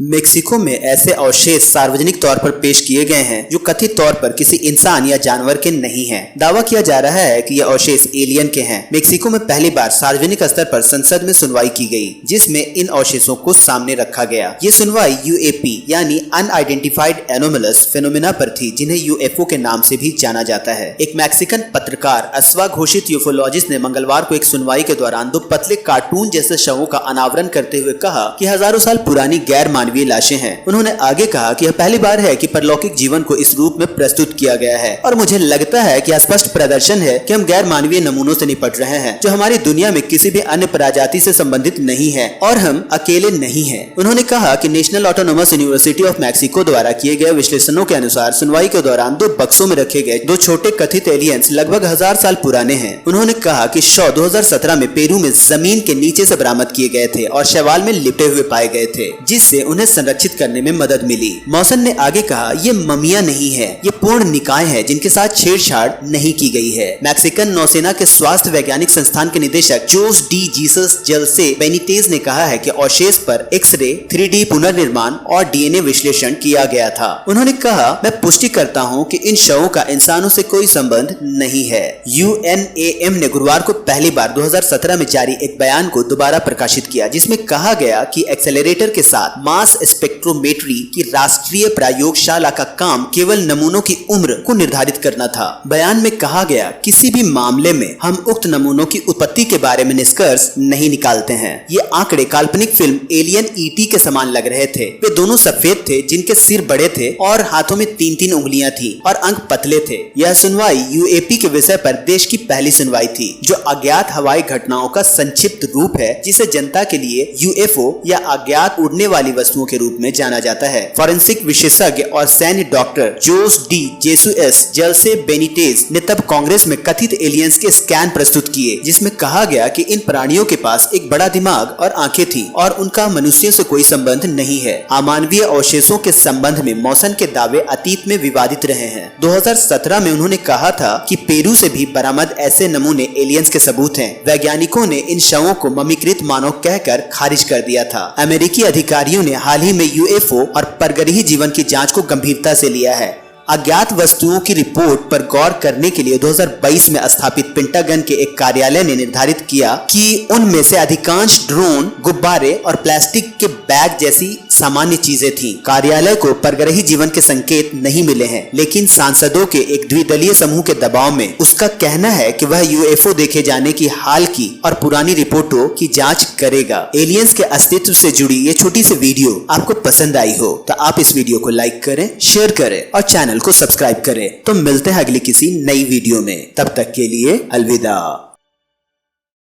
Mexico में ऐसे अवशेष सार्वजनिक तौर पर पेश किए गए हैं जो कथित तौर पर किसी इंसान या जानवर के नहीं हैं। दावा किया जा रहा है कि ये अवशेष एलियन के हैं। मेक्सिको में पहली बार सार्वजनिक स्तर पर संसद में सुनवाई की गई, जिसमें इन अवशेषों को सामने रखा गया। ये सुनवाई यूएपी यानी अनआइडेंटिफाइड एनोमलस फिनोमिना पर थी, जिन्हें यूएफओ के नाम से भी जाना जाता है। एक मैक्सिकन पत्रकार अस्वाघोषित यूफोलॉजिस्ट ने मंगलवार को एक सुनवाई के दौरान दो पतले कार्टून जैसे शवों का अनावरण करते हुए कहा कि हजारों साल पुरानी गैर मानवीय लाशें हैं। उन्होंने आगे कहा कि यह पहली बार है कि परलौकिक जीवन को इस रूप में प्रस्तुत किया गया है और मुझे लगता है कि यह स्पष्ट प्रदर्शन है कि हम गैर मानवीय नमूनों से निपट रहे हैं जो हमारी दुनिया में किसी भी अन्य प्रजाति से संबंधित नहीं है और हम अकेले नहीं हैं। उन्होंने कहा कि national autonomous university of Mexico द्वारा किए गए विश्लेषणों के अनुसार सुनवाई के दौरान दो बक्सों में रखे गए दो छोटे कथित एलियंस लगभग 1000 साल पुराने हैं। उन्होंने कहा कि शव 2017 में पेरू में जमीन के नीचे से बरामद किए गए थे और शैवाल में लिपटे हुए पाए गए थे, जिससे उन्हें संरक्षित करने में मदद मिली। मौसन ने आगे कहा, ये ममिया नहीं है, ये पूर्ण निकाय है जिनके साथ छेड़छाड़ नहीं की गई है। मैक्सिकन नौसेना के स्वास्थ्य वैज्ञानिक संस्थान के निदेशक जोस डी जीसस जेल्से बेनिटेज ने कहा है कि अवशेष पर एक्सरे, 3D पुनर्निर्माण और डीएनए विश्लेषण किया गया था। उन्होंने कहा, मैं पुष्टि करता हूं कि इन शवों का इंसानों से कोई संबंध नहीं है। यूएनएएम ने गुरुवार को पहली बार 2017 में जारी एक बयान को दोबारा प्रकाशित किया, जिसमें कहा गया कि एक्सेलरेटर के साथ मास स्पेक्ट्रोमेट्री की राष्ट्रीय प्रयोगशाला का काम केवल नमूनों की उम्र को निर्धारित करना था। बयान में कहा गया, किसी भी मामले में हम उक्त नमूनों की उत्पत्ति के बारे में निष्कर्ष नहीं निकालते हैं। ये आंकड़े काल्पनिक फिल्म एलियन ईटी के समान लग रहे थे। वे दोनों सफेद थे, जिनके सिर बड़े थे और हाथों में 3-3 उंगलियां थी और अंक पतले थे। यह सुनवाई यूएपी के विषय पर देश की पहली सुनवाई थी, जो अज्ञात हवाई घटनाओं का संक्षिप्त रूप है, जिसे जनता के लिए यूएफओ या अज्ञात उड़ने वाली वस्तुओं के रूप में जाना जाता है। फॉरेंसिक विशेषज्ञ और सैन्य डॉक्टर जोस डी जेसुएस जेल्से बेनिटेज ने तब कांग्रेस में कथित एलियंस के स्कैन प्रस्तुत किए, जिसमें कहा गया कि इन प्राणियों के पास एक बड़ा दिमाग और आंखें थी और उनका मनुष्य से कोई संबंध नहीं है। अमानवीय अवशेषों के संबंध में मौसन के दावे अतीत में विवादित रहे हैं। 2017 में उन्होंने कहा था कि पेरू से भी बरामद ऐसे नमूने एलियंस के सबूत हैं। वैज्ञानिकों ने इन शवों को ममीकृत मानव कहकर खारिज कर दिया था। अमेरिकी अधिकारियों ने हाल ही में यूएफओ और परग्रही जीवन की जांच को गंभीरता से लिया है। अज्ञात वस्तुओं की रिपोर्ट पर गौर करने के लिए 2022 में स्थापित पेंटागन के एक कार्यालय ने निर्धारित किया कि उनमें से अधिकांश ड्रोन, गुब्बारे और प्लास्टिक के बैग जैसी सामान्य चीजें थीं। कार्यालय को परग्रही जीवन के संकेत नहीं मिले हैं, लेकिन सांसदों के एक द्विदलीय समूह के दबाव में उसका कहना है कि वह यूएफओ देखे जाने की हाल की और पुरानी रिपोर्टों की जांच करेगा। एलियंस के अस्तित्व से जुड़ी ये छोटी सी वीडियो आपको पसंद आई हो तो आप इस वीडियो को लाइक करें, शेयर करें और चैनल को सब्सक्राइब करें। तो मिलते हैं अगली किसी नई वीडियो में। तब तक के लिए अलविदा।